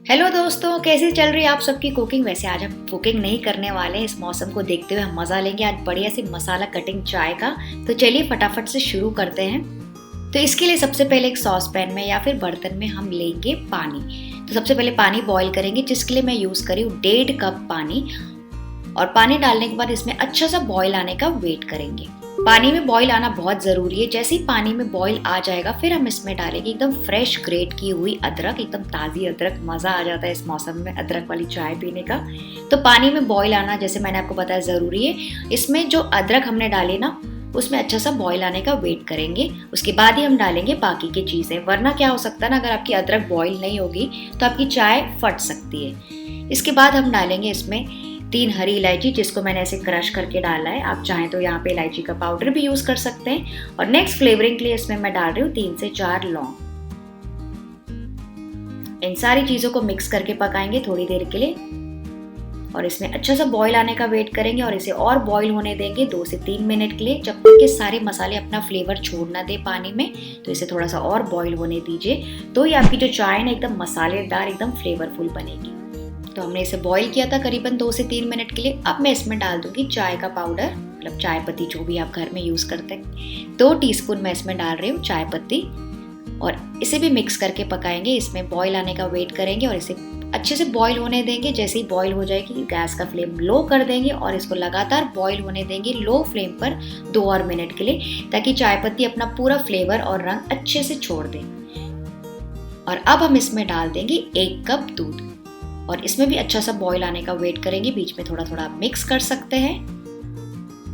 Hello दोस्तों, कैसी चल रही है आप सबकी कुकिंग। वैसे आज हम कुकिंग नहीं करने वाले हैं, इस मौसम को देखते हुए हम मज़ा लेंगे आज बढ़िया सी मसाला कटिंग चाय का। तो चलिए फटाफट से शुरू करते हैं। तो इसके लिए सबसे पहले एक सॉस पैन में या फिर बर्तन में हम लेंगे पानी। तो सबसे पहले पानी बॉईल करेंगे, जिसके लिए मैं यूज़ करी हूँ 1.5 कप पानी। और पानी डालने के बाद इसमें अच्छा सा बॉईल आने का वेट करेंगे। पानी में बॉईल आना बहुत ज़रूरी है। जैसे ही पानी में बॉईल आ जाएगा फिर हम इसमें डालेंगे एकदम फ्रेश ग्रेट की हुई अदरक, एकदम ताज़ी अदरक। मज़ा आ जाता है इस मौसम में अदरक वाली चाय पीने का। तो पानी में बॉईल आना, जैसे मैंने आपको बताया, ज़रूरी है। इसमें जो अदरक हमने डाली ना, उसमें अच्छा सा बॉईल आने का वेट करेंगे। उसके बाद ही हम डालेंगे बाकी की चीज़ें, वरना क्या हो सकता है ना, अगर आपकी अदरक बॉईल नहीं होगी तो आपकी चाय फट सकती है। इसके बाद हम डालेंगे इसमें 3 हरी इलायची, जिसको मैंने ऐसे क्रश करके डाला है। आप चाहें तो यहाँ पे इलायची का पाउडर भी यूज कर सकते हैं। और नेक्स्ट फ्लेवरिंग के लिए इसमें मैं डाल रही हूँ 3 से 4 लौंग। इन सारी चीजों को मिक्स करके पकाएंगे थोड़ी देर के लिए। और इसमें अच्छा सा बॉईल आने का वेट करेंगे और इसे और बॉईल होने देंगे 2 से 3 मिनट के लिए, जब तक के सारे मसाले अपना फ्लेवर छोड़ ना दे पानी में। तो इसे थोड़ा सा और बॉईल होने दीजिए, तो ये आपकी जो चाय ना एकदम मसालेदार, एकदम फ्लेवरफुल बनेगी। तो हमने इसे बॉईल किया था करीबन 2 से 3 मिनट के लिए। अब मैं इसमें डाल दूंगी चाय का पाउडर, मतलब चाय पत्ती, जो भी आप घर में यूज़ करते हैं। 2 टीस्पून मैं इसमें डाल रही हूँ चाय पत्ती। और इसे भी मिक्स करके पकाएंगे। इसमें बॉईल आने का वेट करेंगे और इसे अच्छे से बॉईल होने देंगे। जैसे ही बॉईल हो जाएगी गैस का फ्लेम लो कर देंगे और इसको लगातार बॉईल होने देंगे लो फ्लेम पर 2 और मिनट के लिए, ताकि चाय पत्ती अपना पूरा फ्लेवर और रंग अच्छे से छोड़ दे। और अब हम इसमें डाल देंगे 1 कप दूध और इसमें भी अच्छा सा बॉईल आने का वेट करेंगे। बीच में थोड़ा थोड़ा मिक्स कर सकते हैं।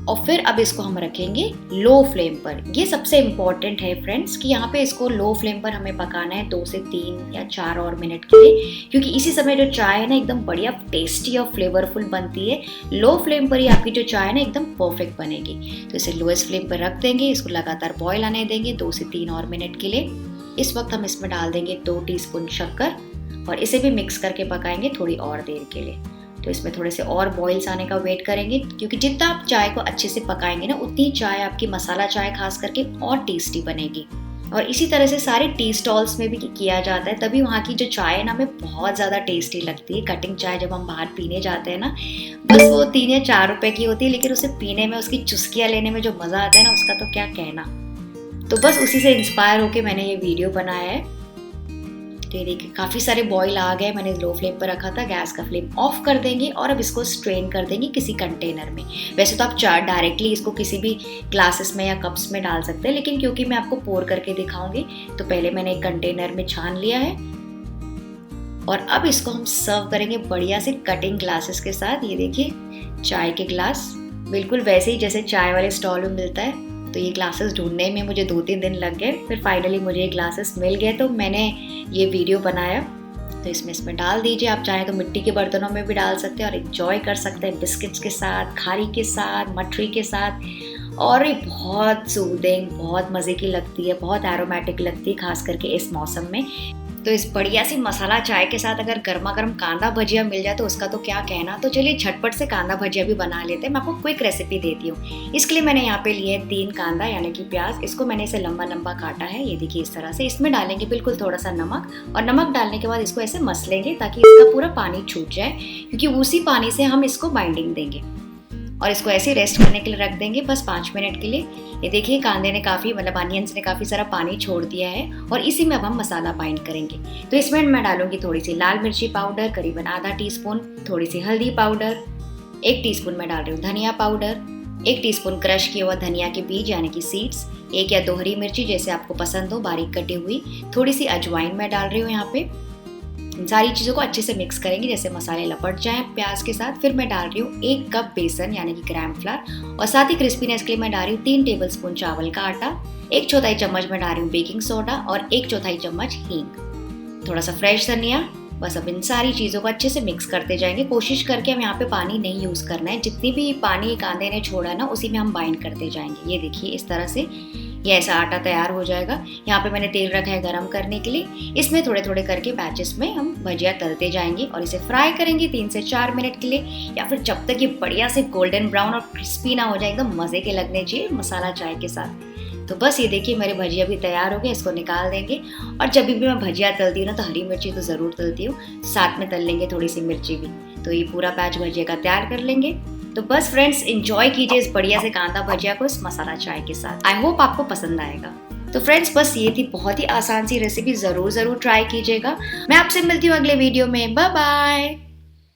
और फिर अब इसको हम रखेंगे लो फ्लेम पर। ये सबसे इम्पॉर्टेंट है फ्रेंड्स, कि यहाँ पे इसको लो फ्लेम पर हमें पकाना है 2 से 3 या 4 और मिनट के लिए, क्योंकि इसी समय जो चाय है ना एकदम बढ़िया टेस्टी और फ्लेवरफुल बनती है। लो फ्लेम पर ही आपकी जो चाय है ना एकदम परफेक्ट बनेगी। तो इसे लोएस्ट फ्लेम पर रख देंगे, इसको लगातार बॉईल आने देंगे 2 से 3 और मिनट के लिए। इस वक्त हम इसमें डाल देंगे 2 टीस्पून शक्कर और इसे भी मिक्स करके पकाएंगे थोड़ी और देर के लिए। तो इसमें थोड़े से और बॉइल्स आने का वेट करेंगे, क्योंकि जितना आप चाय को अच्छे से पकाएंगे ना, उतनी चाय आपकी मसाला चाय खास करके और टेस्टी बनेगी। और इसी तरह से सारे टी स्टॉल्स में भी किया जाता है, तभी वहाँ की जो चाय है ना हमें बहुत ज़्यादा टेस्टी लगती है। कटिंग चाय जब हम बाहर पीने जाते हैं ना, बस वो 3 या 4 रुपए की होती है, लेकिन उसे पीने में, उसकी चुस्कियाँ लेने में जो मज़ा आता है ना, उसका तो क्या कहना। तो बस उसी से इंस्पायर होकर मैंने ये वीडियो बनाया है। तो ये देखिए काफ़ी सारे बॉईल आ गए। मैंने लो फ्लेम पर रखा था, गैस का फ्लेम ऑफ कर देंगे और अब इसको स्ट्रेन कर देंगे किसी कंटेनर में। वैसे तो आप चाय डायरेक्टली इसको किसी भी ग्लासेस में या कप्स में डाल सकते हैं, लेकिन क्योंकि मैं आपको पोर करके दिखाऊंगी तो पहले मैंने एक कंटेनर में छान लिया है। और अब इसको हम सर्व करेंगे बढ़िया से कटिंग ग्लासेस के साथ। ये देखिए चाय के ग्लास बिल्कुल वैसे ही जैसे चाय वाले स्टॉल में मिलता है। तो ये ग्लासेस ढूंढने में मुझे 2-3 दिन लग गए, फिर फाइनली मुझे ये ग्लासेस मिल गए, तो मैंने ये वीडियो बनाया। तो इसमें डाल दीजिए। आप चाहें तो मिट्टी के बर्तनों में भी डाल सकते हैं और एंजॉय कर सकते हैं बिस्किट्स के साथ, खारी के साथ, मठरी के साथ। और ये बहुत सूदिंग, बहुत मज़े की लगती है, बहुत एरोमेटिक लगती है, खास करके इस मौसम में। तो इस बढ़िया सी मसाला चाय के साथ अगर गर्मा गर्म कांदा भजिया मिल जाए तो उसका तो क्या कहना। तो चलिए झटपट से कांदा भजिया भी बना लेते हैं। मैं आपको क्विक रेसिपी देती हूँ। इसके लिए मैंने यहाँ पे लिए 3 कांदा, यानी कि प्याज। इसको मैंने इसे लंबा लंबा काटा है, ये देखिए इस तरह से। इसमें डालेंगे बिल्कुल थोड़ा सा नमक, और नमक डालने के बाद इसको ऐसे मसलेंगे ताकि इसका पूरा पानी छूट जाए, क्योंकि उसी पानी से हम इसको बाइंडिंग देंगे। और इसको ऐसे रेस्ट करने के लिए रख देंगे बस 5 मिनट के लिए। ये देखिए कांदे ने काफ़ी, मतलब अनियंस ने काफ़ी सारा पानी छोड़ दिया है और इसी में अब हम मसाला बाइंड करेंगे। तो इसमें मैं डालूंगी थोड़ी सी लाल मिर्ची पाउडर, करीबन आधा टीस्पून, थोड़ी सी हल्दी पाउडर, 1 टीस्पून मैं डाल रही हूँ धनिया पाउडर, 1 टीस्पून क्रश किया हुआ धनिया के बीज यानी कि सीड्स, 1 या 2 हरी मिर्ची जैसे आपको पसंद हो बारीक कटी हुई, थोड़ी सी अजवाइन मैं डाल रही हूँ यहाँ पे। इन सारी चीज़ों को अच्छे से मिक्स करेंगे जैसे मसाले लपट जाएं प्याज के साथ। फिर मैं डाल रही हूँ 1 कप बेसन यानी कि ग्राम फ्लावर, और साथ ही क्रिस्पीनेस के लिए मैं डाल रही हूँ 3 टेबलस्पून चावल का आटा, 1/4 चम्मच मैं डाल रही हूँ बेकिंग सोडा और 1/4 चम्मच हींग, थोड़ा सा फ्रेश धनिया। बस अब इन सारी चीज़ों को अच्छे से मिक्स करते जाएंगे। कोशिश करके हम यहाँ पे पानी नहीं यूज़ करना है, जितनी भी पानी कांदे ने छोड़ा ना उसी में हम बाइंड करते जाएंगे। ये देखिए इस तरह से ये ऐसा आटा तैयार हो जाएगा। यहाँ पे मैंने तेल रखा है गरम करने के लिए। इसमें थोड़े थोड़े करके बैचेस में हम भजिया तलते जाएंगे और इसे फ्राई करेंगे 3 से 4 मिनट के लिए, या फिर जब तक ये बढ़िया से गोल्डन ब्राउन और क्रिस्पी ना हो जाए, एकदम मज़े के लगने चाहिए मसाला चाय के साथ। तो बस ये देखिए मेरे भजिया भी तैयार हो गए, इसको निकाल देंगे। और जब भी मैं भजिया तलती हूँ ना तो हरी मिर्ची तो ज़रूर तलती हूँ, साथ में तल लेंगे थोड़ी सी मिर्ची भी। तो ये पूरा बैच भजिया का तैयार कर लेंगे। तो बस फ्रेंड्स एंजॉय कीजिए इस बढ़िया से कांदा भजिया को इस मसाला चाय के साथ। आई होप आपको पसंद आएगा। तो फ्रेंड्स बस ये थी बहुत ही आसान सी रेसिपी, ज़रूर ट्राई कीजिएगा। मैं आपसे मिलती हूँ अगले वीडियो में। Bye bye.